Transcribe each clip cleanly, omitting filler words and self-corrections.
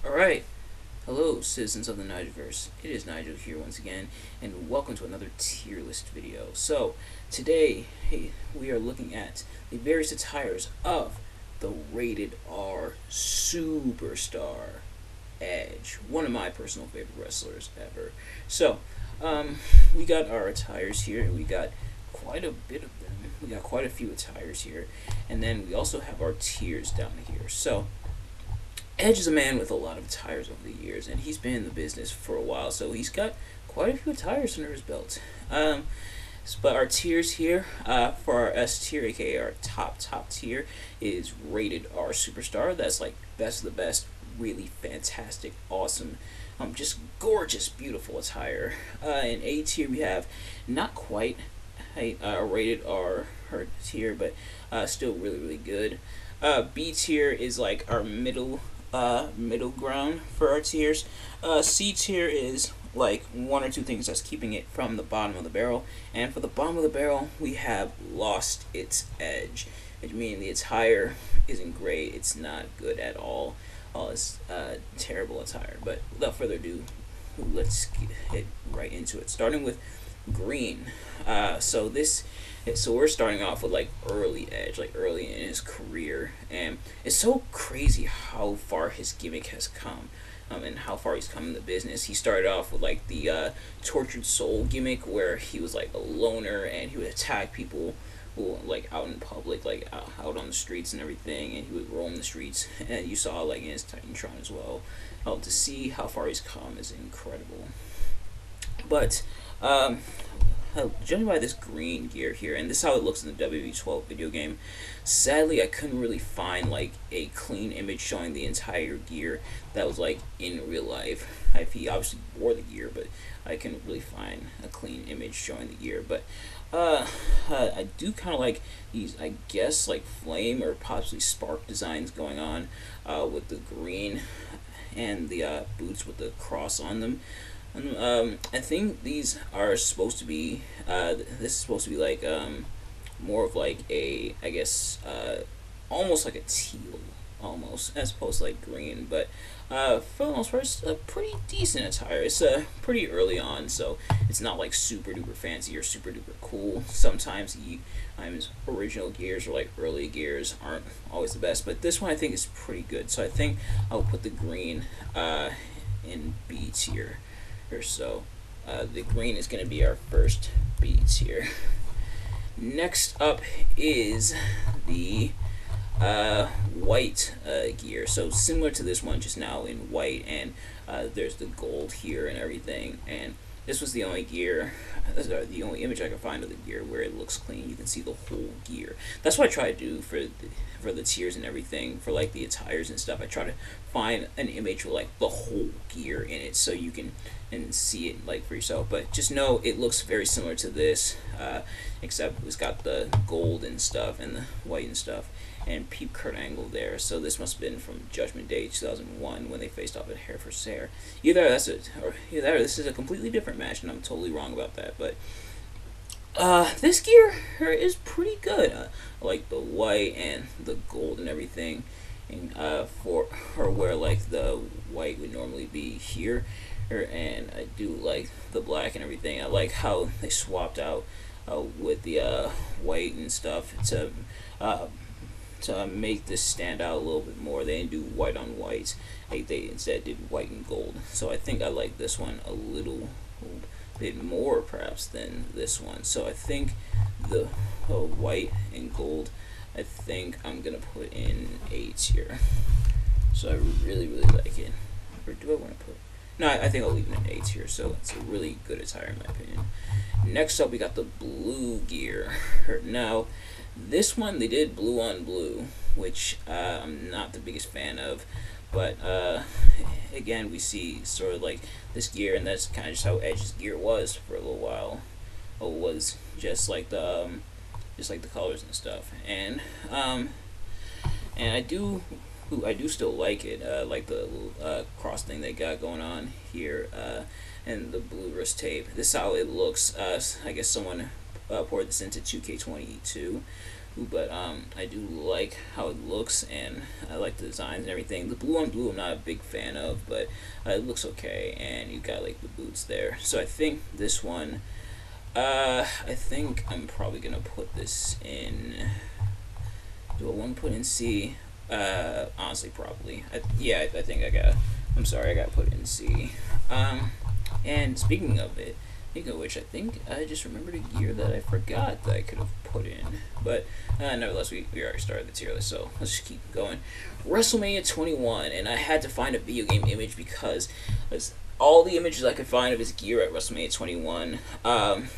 Alright, hello citizens of the Nigelverse. It is Nigel here once again, and welcome to another tier list video. So, today, we are looking at the various attires of the Rated R Superstar Edge, one of my personal favorite wrestlers ever. So, we got our attires here, and we got quite a bit of them. We got quite a few attires here, and then we also have our tiers down here. So, Edge is a man with a lot of attires over the years, and he's been in the business for a while, so he's got quite a few attires under his belt. But our tiers here, for our S tier, aka our top tier, is Rated R Superstar. That's like best of the best, really fantastic, awesome, just gorgeous, beautiful attire. In A tier, we have not quite a Rated R tier, but still really good. B tier is like our middle ground for our tiers. C tier is like one or two things that's keeping it from the bottom of the barrel, and for the bottom of the barrel we have lost its edge, which means the attire isn't great, it's not good at all. It's terrible attire. But without further ado, let's get right into it, starting with green. So we're starting off with like early Edge, like early in his career, and it's so crazy how far his gimmick has come, and how far he's come in the business. He started off with like the tortured soul gimmick, where he was like a loner and he would attack people who like out in public, like out on the streets and everything, and he would roam the streets. And you saw like in his Titantron as well. To see how far he's come is incredible. But judging by this green gear here, and this is how it looks in the WB12 video game, sadly I couldn't really find like a clean image showing the entire gear that was like in real life. He obviously wore the gear, but I couldn't really find a clean image showing the gear. But I do kind of like these, I guess, like flame or possibly spark designs going on with the green and the boots with the cross on them. I think these are supposed to be, this is supposed to be like, more of like a, I guess, almost like a teal, almost, as opposed to like green. But for the most part, it's a pretty decent attire. It's pretty early on, so it's not like super duper fancy or super duper cool. Sometimes his original gears or like early gears aren't always the best, but this one I think is pretty good. So I think I'll put the green in B tier. So the green is going to be our first B tier. Next up is the white gear. So similar to this one just now in white, and there's the gold here and everything. And this was the only gear, the only image I could find of the gear where it looks clean. You can see the whole gear. That's what I try to do for the tiers and everything, for like the attires and stuff. I try to find an image with like the whole gear in it, so you can see it like for yourself. But just know it looks very similar to this, except it's got the gold and stuff and the white and stuff, and peep Kurt Angle there. So this must have been from Judgment Day 2001 when they faced off at Hair for Hair. Either that's it, or either this is a completely different match, and I'm totally wrong about that. But this gear is pretty good. I like the white and the gold and everything, and for or where like the white would normally be here, and I do like the black and everything. I like how they swapped out with the white and stuff to make this stand out a little bit more. They didn't do white on white. They instead did white and gold. So I think I like this one a little bit more perhaps than this one. So I think the white and gold, I think I'm gonna put in A tier. So I really like it. Or do I want to put? No, I think I'll leave it in A tier. So it's a really good attire in my opinion. Next up, we got the blue gear. Now, this one they did blue on blue, which I'm not the biggest fan of. But again, we see sort of like this gear, and that's kind of just how Edge's gear was for a little while. It was just like the colors and stuff, and I do still like it. Like the little cross thing they got going on here, and the blue wrist tape. This is how it looks. I guess someone poured this into 2K22. but I do like how it looks, and I like the designs and everything. The blue on blue I'm not a big fan of, but it looks okay, and you got like the boots there. So I think this one, I think I'm probably gonna put this in. Do I want to put in C? Honestly, probably. I think I got. I'm sorry, I got to put it in C. And speaking of it, speaking of which, I think I just remembered a gear that I forgot that I could have put in. But nevertheless, we already started the tier list, so let's just keep going. WrestleMania 21, and I had to find a video game image because all the images I could find of his gear at WrestleMania 21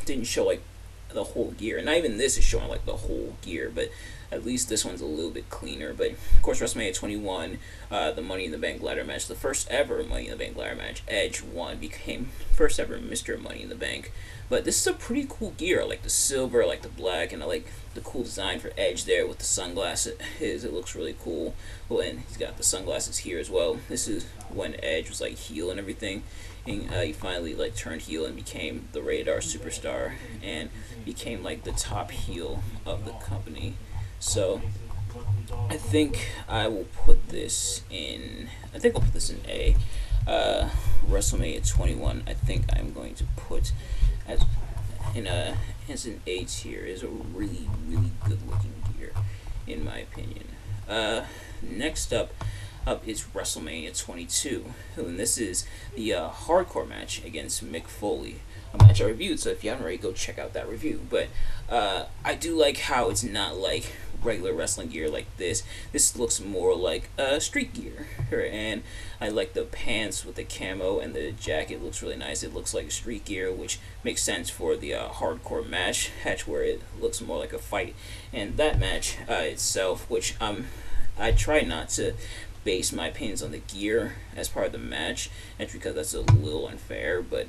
didn't show like the whole gear. Not even this is showing like the whole gear, but at least this one's a little bit cleaner. But of course, WrestleMania 21, the Money in the Bank ladder match, the first ever Money in the Bank ladder match, Edge won, became first ever Mr. Money in the Bank. But this is a pretty cool gear. I like the silver, I like the black, and I like the cool design for Edge there with the sunglasses. It looks really cool. Well, and he's got the sunglasses here as well. This is when Edge was like heel and everything. And he finally like turned heel and became the Rated R Superstar and became like the top heel of the company. So I think I will put this in. I think I'll put this in A. WrestleMania 21. I think I'm going to put as an A tier. Is a really good looking gear, in my opinion. Next up is WrestleMania 22, and this is the hardcore match against Mick Foley. A match I reviewed, so if you haven't already, go check out that review. But I do like how it's not like regular wrestling gear like this. This looks more like street gear, and I like the pants with the camo, and the jacket looks really nice. It looks like street gear, which makes sense for the hardcore match where it looks more like a fight. And that match itself, which I try not to base my opinions on the gear as part of the match, and because that's a little unfair, but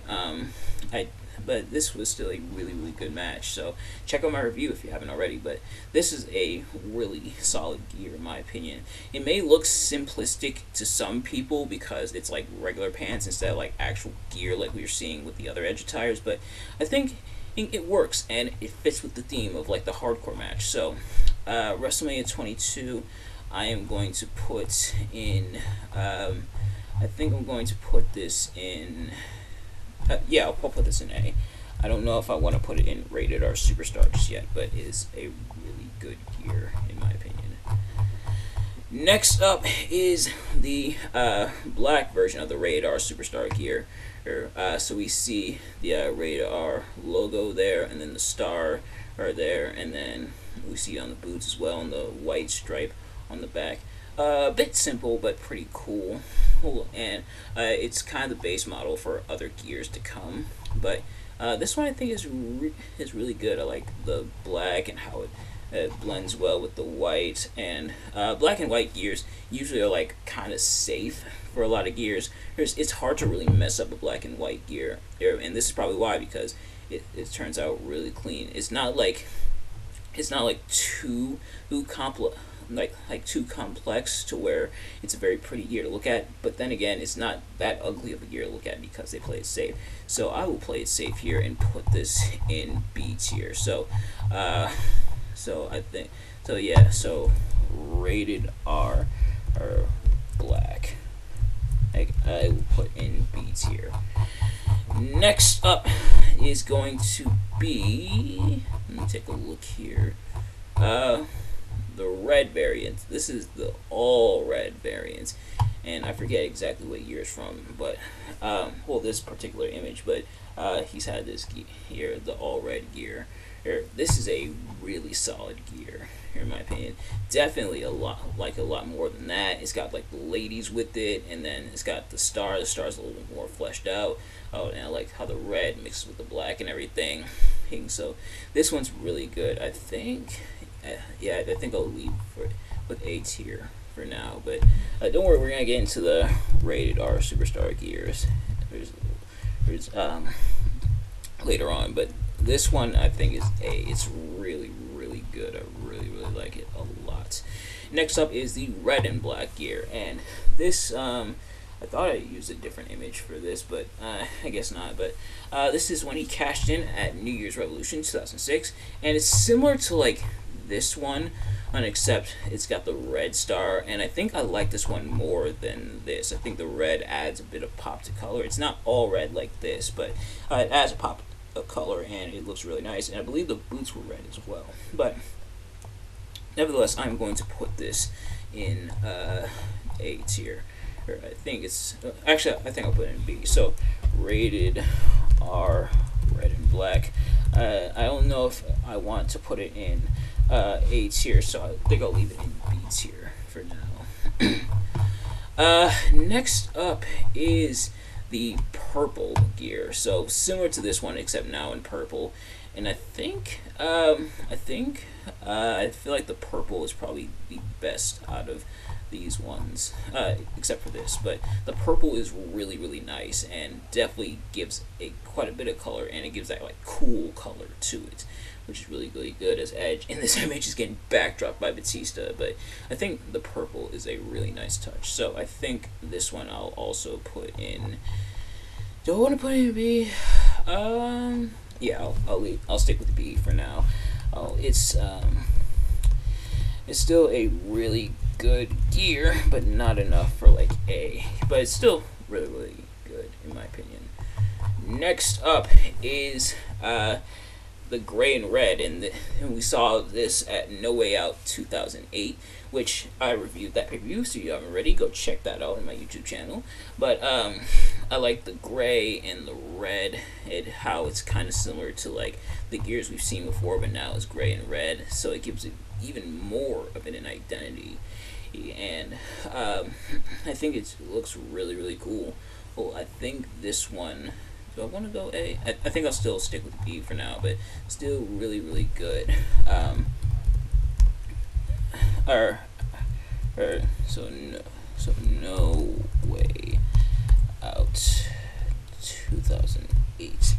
but this was still a really good match. So check out my review if you haven't already. But this is a really solid gear in my opinion. It may look simplistic to some people because it's like regular pants instead of like actual gear like we were seeing with the other Edge attires, but I think it works and it fits with the theme of like the hardcore match. So WrestleMania 22, I am going to put in, I think I'm going to put this in, yeah, I'll put this in A. I don't know if I want to put it in Rated R Superstar just yet, but it is a really good gear in my opinion. Next up is the black version of the Rated R Superstar gear. So we see the Rated R logo there, and then the star are there, and then we see on the boots as well, and the white stripe on the back. A bit simple, but pretty cool. And it's kind of the base model for other gears to come. But this one I think is really good. I like the black and how it blends well with the white. And black and white gears usually are like kind of safe for a lot of gears. It's hard to really mess up a black and white gear, and this is probably why, because it turns out really clean. It's not like too complex. Like too complex to where it's a very pretty gear to look at, but then again, it's not that ugly of a gear to look at because they play it safe. So I will play it safe here and put this in B tier. So I think so Rated R or black, I will put in B tier. Next up is going to be, let me take a look here, the red variant. This is the all red variant, and I forget exactly what year it's from, but well, this particular image, but he's had this here, the all red gear. This is a really solid gear in my opinion. Definitely a lot more than that. It's got like the ladies with it, and then it's got the star. The star's a little bit more fleshed out. Oh, and I like how the red mixes with the black and everything. So this one's really good. I think I think I'll leave with A tier for now, but don't worry, we're gonna get into the Rated R Superstar gears later on, but this one I think is A. It's really good. I really like it a lot. Next up is the red and black gear, and this I thought I used a different image for this, but I guess not. But this is when he cashed in at New Year's Revolution 2006, and it's similar to like this one, except it's got the red star, and I think I like this one more than this. I think the red adds a bit of pop to color. It's not all red like this, but it adds a pop of color, and it looks really nice. And I believe the boots were red as well. But nevertheless, I'm going to put this in A tier. I think it's actually I think I'll put it in B. So rated R, red and black. I don't know if I want to put it in A tier, so I think I'll leave it in B tier for now. Next up is the purple gear. So similar to this one, except now in purple. And I feel like the purple is probably the best out of these ones, except for this. But the purple is really, really nice and definitely gives quite a bit of color, and it gives that like cool color to it, which is really, really good as Edge. And this image is getting backdropped by Batista, but I think the purple is a really nice touch. So I think this one I'll also put in. Do I want to put it in B? Yeah, I'll stick with the B for now. It's still a really good gear, but not enough for like A. But it's still really, really good in my opinion. Next up is the gray and red, and we saw this at No Way Out 2008, which I reviewed that pay-per-view, so you haven't already, go check that out on my YouTube channel. But I like the gray and the red, and how it's kind of similar to like the gears we've seen before, but now it's gray and red, so it gives it even more of an identity. And I think it looks really, really cool. Well, I think this one, do I want to go A? I think I'll still stick with B for now, but still really, really good. So No Way Out 2008.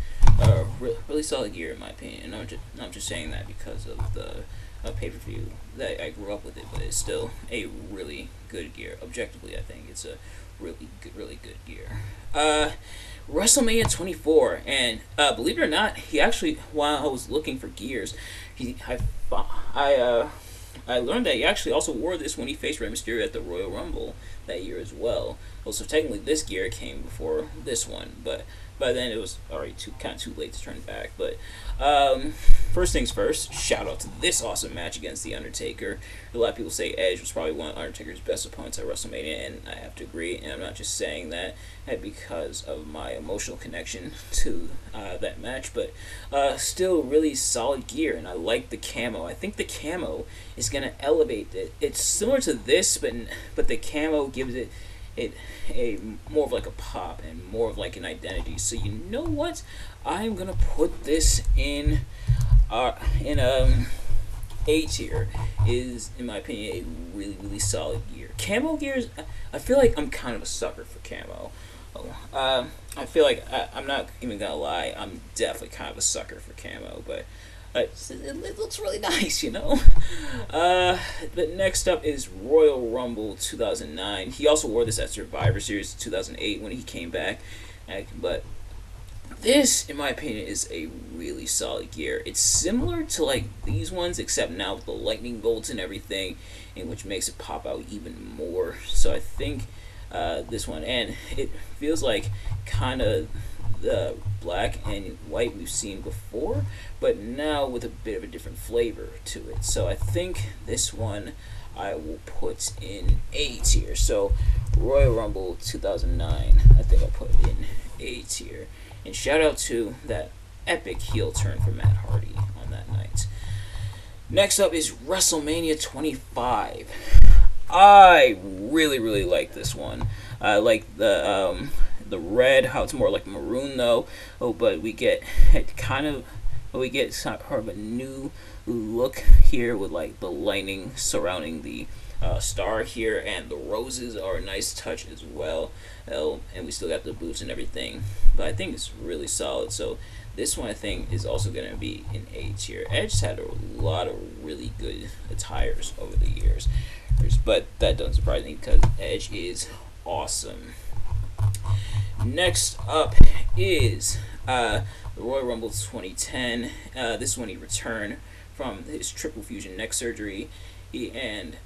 Really solid gear in my opinion. I'm just saying that because of the pay-per-view that I grew up with it, but it's still a really good gear. Objectively, I think it's a really good gear. WrestleMania 24, and believe it or not, he actually, while I was looking for gears, I learned that he actually also wore this when he faced Rey Mysterio at the Royal Rumble that year as well. Well, so technically this gear came before this one, but by then it was already kind of too late to turn back. But first things first, shout out to this awesome match against The Undertaker. A lot of people say Edge was probably one of Undertaker's best opponents at WrestleMania, and I have to agree. And I'm not just saying that because of my emotional connection to that match, but still really solid gear, and I like the camo. I think the camo is going to elevate it. It's similar to this, but the camo gives it a more of like a pop and more of like an identity. So you know what? I'm gonna put this in A tier. Is, in my opinion, a really, really solid gear. Camo gears, I feel like I'm kind of a sucker for camo. I feel like I'm not even gonna lie, I'm definitely kind of a sucker for camo, but it looks really nice, you know. But next up is Royal Rumble 2009. He also wore this at Survivor Series 2008 when he came back. But this, in my opinion, is a really solid gear. It's similar to like these ones, except now with the lightning bolts and everything, and which makes it pop out even more. So I think this one, and it feels like kind of the black and white we've seen before, but now with a bit of a different flavor to it. So I think this one I will put in A tier. So Royal Rumble 2009, I think I'll put in A tier. And shout out to that epic heel turn for Matt Hardy on that night. Next up is WrestleMania 25. I really, really like this one. I like the red, how it's more like maroon though. But we get sort of a new look here with like the lightning surrounding the star here, and the roses are a nice touch as well. And we still got the boots and everything, but I think it's really solid. So this one I think is also going to be in A tier. Edge's had a lot of really good attires over the years, but that doesn't surprise me because Edge is awesome. Next up is the Royal Rumble 2010. This is when he returned from his triple fusion neck surgery, and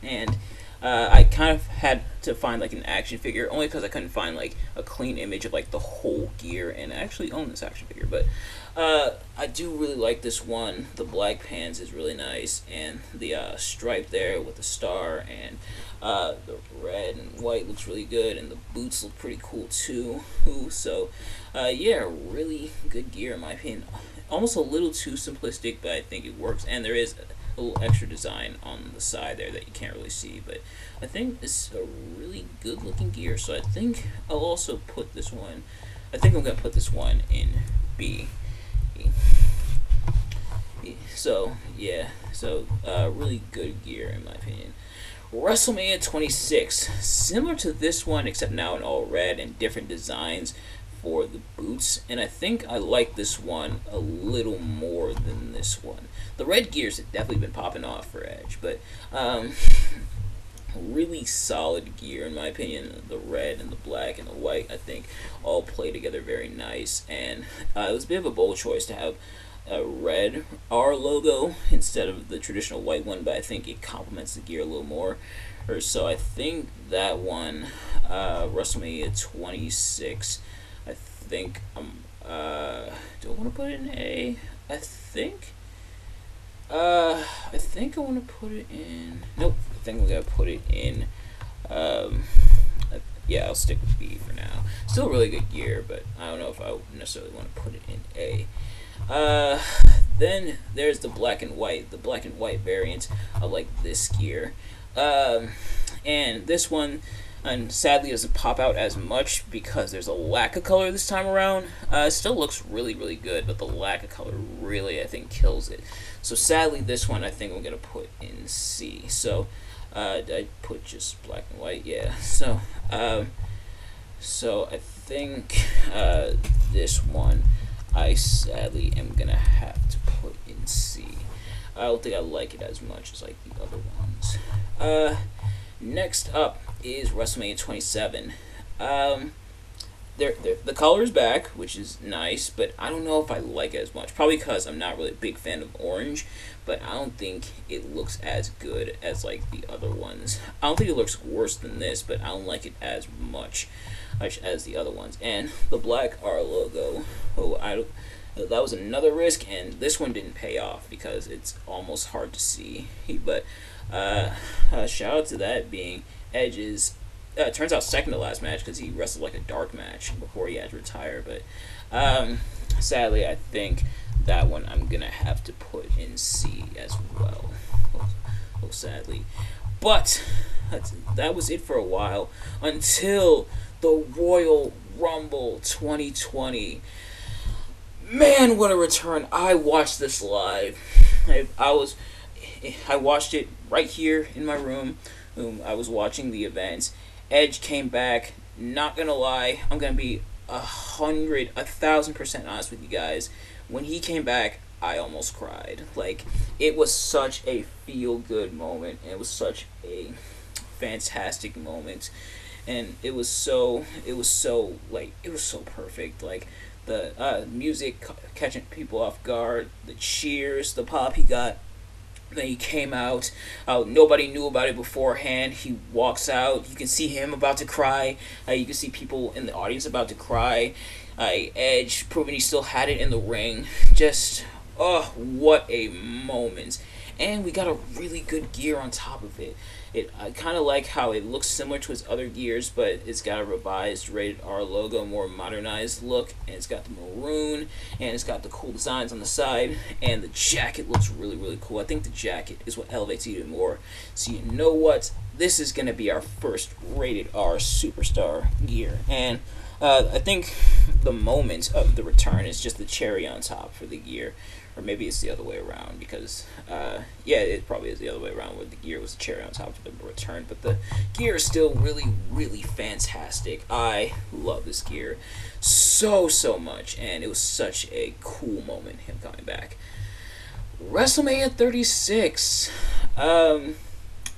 and I kind of had to find like an action figure only because I couldn't find like a clean image of like the whole gear, and I actually own this action figure. But I do really like this one. The black pants is really nice, and the stripe there with the star, and the red and white looks really good, and the boots look pretty cool too. So yeah, really good gear in my opinion. Almost a little too simplistic, but I think it works, and there is a little extra design on the side there that you can't really see, but I think it's a really good looking gear. So I think I'll also put this one, I think I'm gonna put this one in B. So yeah, so really good gear in my opinion. WrestleMania 26, similar to this one except now in all red and different designs for the boots, and I think I like this one a little more than this one. The red gears have definitely been popping off for Edge, but really solid gear in my opinion. The red and the black and the white, I think, all play together very nice, and it was a bit of a bold choice to have a red R logo instead of the traditional white one, but I think it complements the gear a little more. Or so I think that one, WrestleMania 26, I think do I want to put it in A? I think I want to put it in. Nope. I think we're gonna put it in. Yeah, I'll stick with B for now. Still really good gear, but I don't know if I necessarily want to put it in A. Then there's the black and white. The black and white variant. I like this gear. And this one, and sadly doesn't pop out as much because there's a lack of color this time around. It still looks really, really good, but the lack of color really, I think, kills it. So sadly, this one I think I'm gonna put in C. So I put just black and white, yeah. So I think this one I sadly am gonna have to put in C. I don't think I like it as much as like the other ones. Next up is WrestleMania 27. The color's back, which is nice, but I don't know if I like it as much. Probably because I'm not really a big fan of orange, but I don't think it looks as good as like the other ones. I don't think it looks worse than this, but I don't like it as much as the other ones. And the black R logo, that was another risk, and this one didn't pay off because it's almost hard to see. But shout out to that being Edge's. Turns out second to last match because he wrestled like a dark match before he had to retire. But sadly, I think that one I'm gonna have to put in C as well. Oh, sadly. But that was it for a while until the Royal Rumble 2020. Man, what a return! I watched this live. I watched it right here in my room. I was watching the events. Edge came back. Not gonna lie, I'm gonna be 1,000% honest with you guys. When he came back, I almost cried. Like, it was such a feel-good moment. And it was such a fantastic moment, and it was so perfect. Like the music catching people off guard, the cheers, the pop he got. Then he came out. Nobody knew about it beforehand. He walks out. You can see him about to cry. You can see people in the audience about to cry. Edge proving he still had it in the ring. Just, oh, what a moment. And we got a really good gear on top of it. I kind of like how it looks similar to his other gears, but it's got a revised rated R logo, more modernized look, and it's got the maroon, and it's got the cool designs on the side, and the jacket looks really, really cool. I think the jacket is what elevates it even more. So you know what? This is going to be our first rated R superstar gear, and I think the moment of the return is just the cherry on top for the gear. Or maybe it's the other way around because, yeah, it probably is the other way around where the gear was the cherry on top of the return. But the gear is still really, really fantastic. I love this gear so much, and it was such a cool moment, him coming back. WrestleMania 36.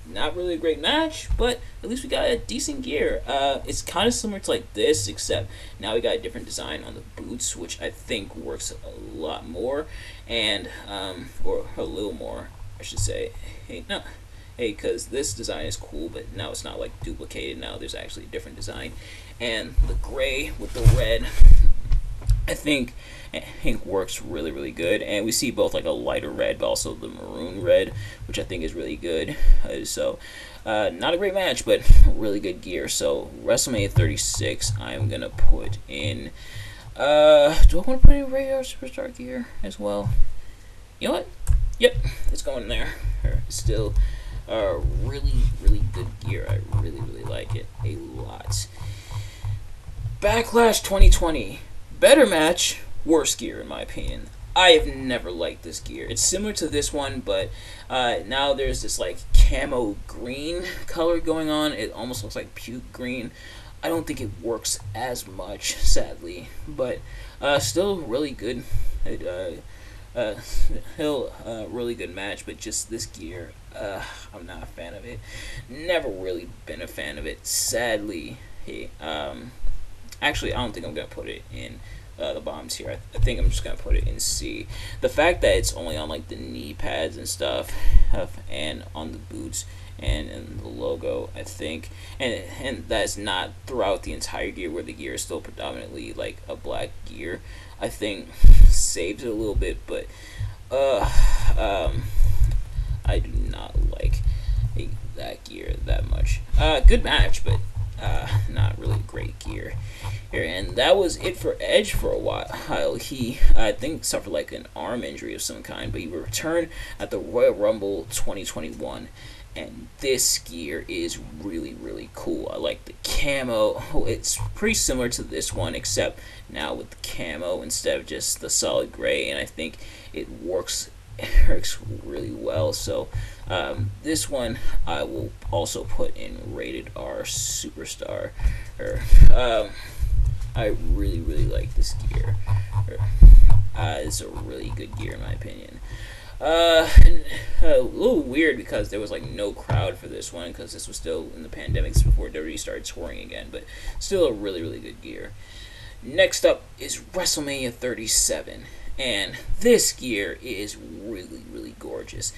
not really a great match, but at least we got a decent gear. It's kind of similar to like this, except now we got a different design on the boots, which I think works a lot more, and or a little more, I should say. Hey, no. Hey, because this design is cool, but now it's not like duplicated. Now there's actually a different design, and the gray with the red, I think works really good. And we see both like a lighter red, but also the maroon red, which I think is really good. Not a great match, but really good gear. So WrestleMania 36, I'm gonna put in. Do I want to put in Radar Superstar gear as well? You know what? Yep, it's going there. It's still really good gear. I really like it a lot. Backlash 2020, better match, worse gear in my opinion. I have never liked this gear. It's similar to this one, but now there's this like camo green color going on. It almost looks like puke green. I don't think it works as much, sadly, but still really good. Really good match, but just this gear, I'm not a fan of it. Never really been a fan of it, sadly. Hey, actually, I don't think I'm gonna put it in the bombs here. I think I'm just gonna put it in C. The fact that it's only on like the knee pads and stuff, and on the boots and in the logo, I think, and that's not throughout the entire gear, where the gear is still predominantly like a black gear, I think saves it a little bit, but I do not like that gear that much. Good match, but not really great gear here. And that was it for Edge for a while. He, I think, suffered like an arm injury of some kind, but he returned at the Royal Rumble 2021. And this gear is really cool. I like the camo. It's pretty similar to this one, except now with the camo instead of just the solid gray, and I think it works really well. So this one I will also put in Rated R Superstar. I really like this gear. It's a really good gear in my opinion. A little weird because there was like no crowd for this one, because this was still in the pandemics before WWE started touring again, but still a really good gear. Next up is WrestleMania 37, and this gear is really gorgeous.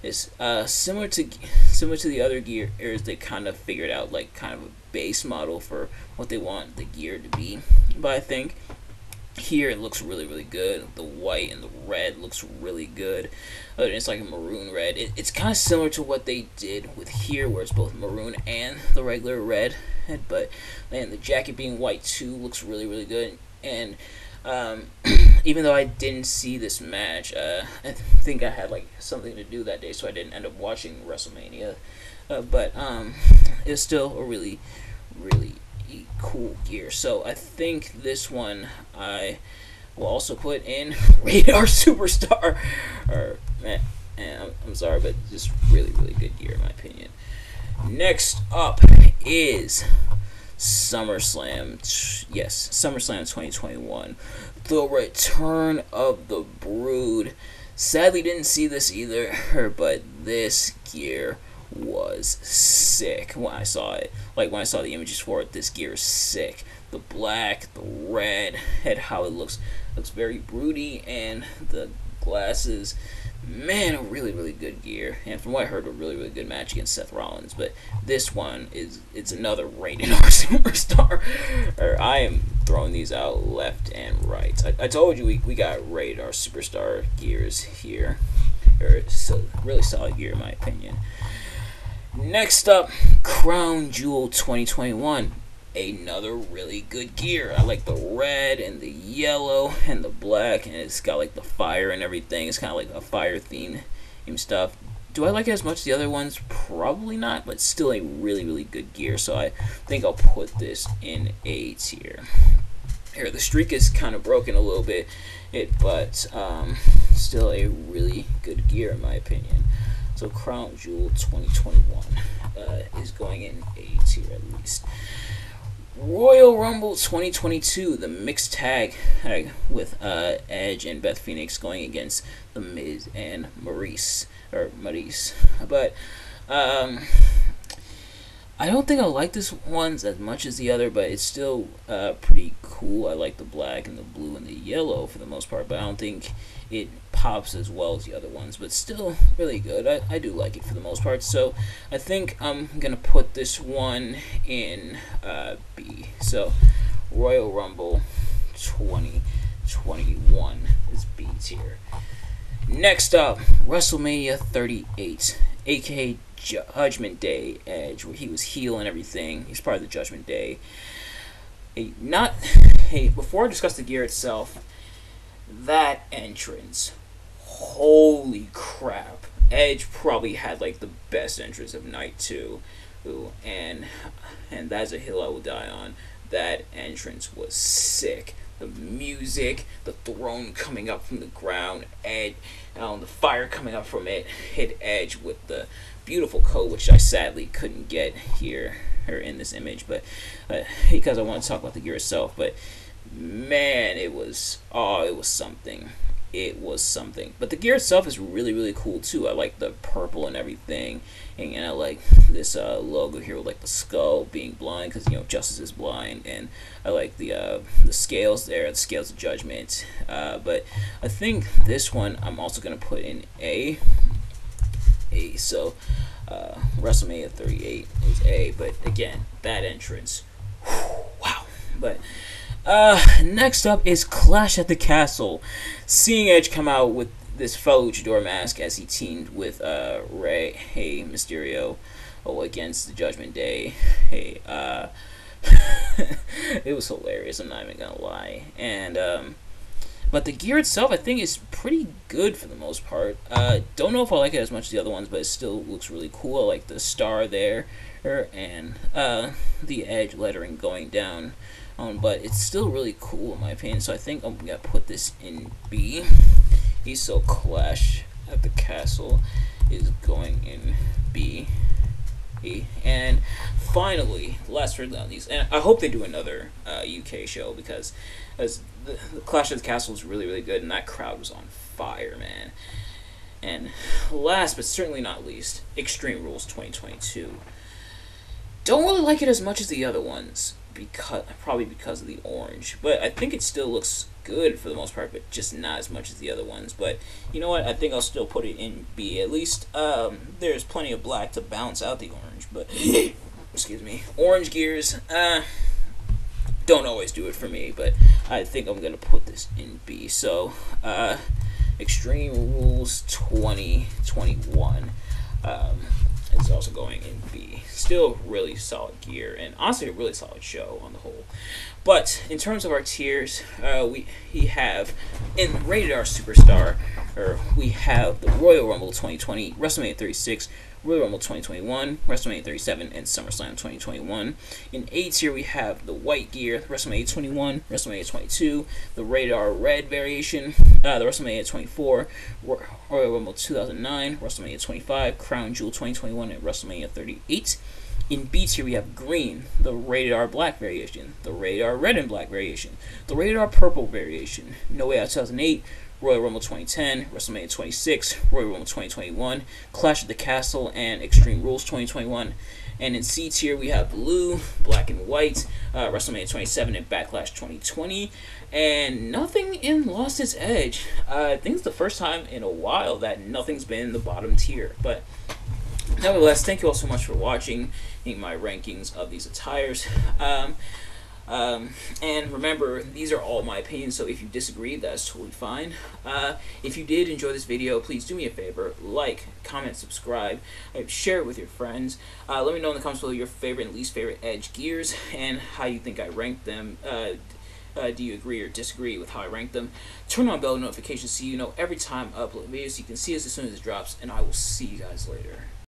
It's similar to the other gears. They kind of figured out like kind of a base model for what they want the gear to be, but I think here it looks really good. The white and the red looks really good. It's like a maroon red. It's kind of similar to what they did with here, where it's both maroon and the regular red. But man, the jacket being white too looks really good. And even though I didn't see this match, I think I had like something to do that day, so I didn't end up watching WrestleMania. But it's still a really cool gear. So I think this one I will also put in Radar Superstar. I'm sorry, but just really good gear in my opinion. Next up is SummerSlam. Yes, SummerSlam 2021. The Return of the Brood. Sadly, didn't see this either, but this gear was sick when I saw it. Like when I saw the images for it, this gear is sick. The black, the red, and how it looks very broody, and the glasses. Man, a really good gear. And from what I heard, a really good match against Seth Rollins. But this one it's another Rated R Superstar. I am throwing these out left and right. I told you we got Rated R Superstar gears here. So really solid gear in my opinion. Next up, Crown Jewel 2021. Another really good gear. I like the red and the yellow and the black, and it's got like the fire and everything. It's kind of like a fire theme stuff. Do I like it as much as the other ones? Probably not, but still a really good gear. So I think I'll put this in A tier. Here, the streak is kind of broken a little bit, but still a really good gear in my opinion. So Crown Jewel 2021 is going in A tier at least. Royal Rumble 2022, the mixed tag with Edge and Beth Phoenix going against The Miz and Maryse. But Um, I don't think I like this one's as much as the other, but it's still pretty cool. I like the black and the blue and the yellow for the most part, but I don't think it pops as well as the other ones, but still really good. I do like it for the most part, so I think I'm going to put this one in B. So Royal Rumble 2021 is B tier. Next up, WrestleMania 38, aka Judgment Day Edge, where he was heel and everything. He's part of the Judgment Day. Before I discuss the gear itself, that entrance, holy crap! Edge probably had like the best entrance of night 2, and that's a hill I will die on. That entrance was sick. The music, the throne coming up from the ground, Edge, the fire coming up from it, hit Edge with the beautiful coat, which I sadly couldn't get here or in this image, but because I want to talk about the gear itself. But man, it was something. It was something. But the gear itself is really, really cool too. I like the purple and everything, and I like this logo here with like the skull being blind, because Justice is blind, and I like the scales there, the scales of judgment. But I think this one I'm also gonna put in A. So WrestleMania 38 is A. But again, that entrance, wow. But next up is Clash at the Castle. Seeing Edge come out with this fellow luchador mask as he teamed with Rey Mysterio against the Judgment Day. It was hilarious, I'm not even gonna lie. And but the gear itself, I think, is pretty good for the most part. Don't know if I like it as much as the other ones, but it still looks really cool. I like the star there, and the Edge lettering going down. But it's still really cool in my opinion, so I think I'm gonna put this in B. So Clash at the Castle is going in B. And finally, last but not least, and I hope they do another UK show, because as the Clash at the Castle is really, really good, and that crowd was on fire, man. And last but certainly not least, Extreme Rules 2022. Don't really like it as much as the other ones, probably because of the orange, but I think it still looks good for the most part, but just not as much as the other ones. But you know what, I think I'll still put it in B. At least there's plenty of black to balance out the orange, but excuse me, orange gears don't always do it for me, but I think I'm gonna put this in B. So Extreme Rules 2021 is also going in B. Still really solid gear, and honestly a really solid show on the whole. But in terms of our tiers, we have in Rated R Superstar, we have the Royal Rumble 2020, WrestleMania 36, Royal Rumble 2021, WrestleMania 37, and SummerSlam 2021. In A tier, we have the white gear, WrestleMania 21, WrestleMania 22, the Rated R Red variation, the WrestleMania 24, Royal Rumble 2009, WrestleMania 25, Crown Jewel 2021, and WrestleMania 38. In B tier, we have green, the Rated R Black variation, the Rated R Red and Black variation, the Rated R Purple variation, No Way Out 2008, Royal Rumble 2010, WrestleMania 26, Royal Rumble 2021, Clash at the Castle, and Extreme Rules 2021. And in C tier, we have blue, black and white, WrestleMania 27, and Backlash 2020. And nothing in Lost Its Edge. I think it's the first time in a while that nothing's been in the bottom tier. But nevertheless, thank you all so much for watching my rankings of these attires. And remember, these are all my opinions, so if you disagree, that's totally fine. If you did enjoy this video, please do me a favor, like, comment, subscribe, share it with your friends. Let me know in the comments below your favorite and least favorite Edge gears, and how you think I ranked them. Do you agree or disagree with how I rank them? Turn on bell notifications so you know every time I upload videos, so you can see us as soon as it drops, and I will see you guys later.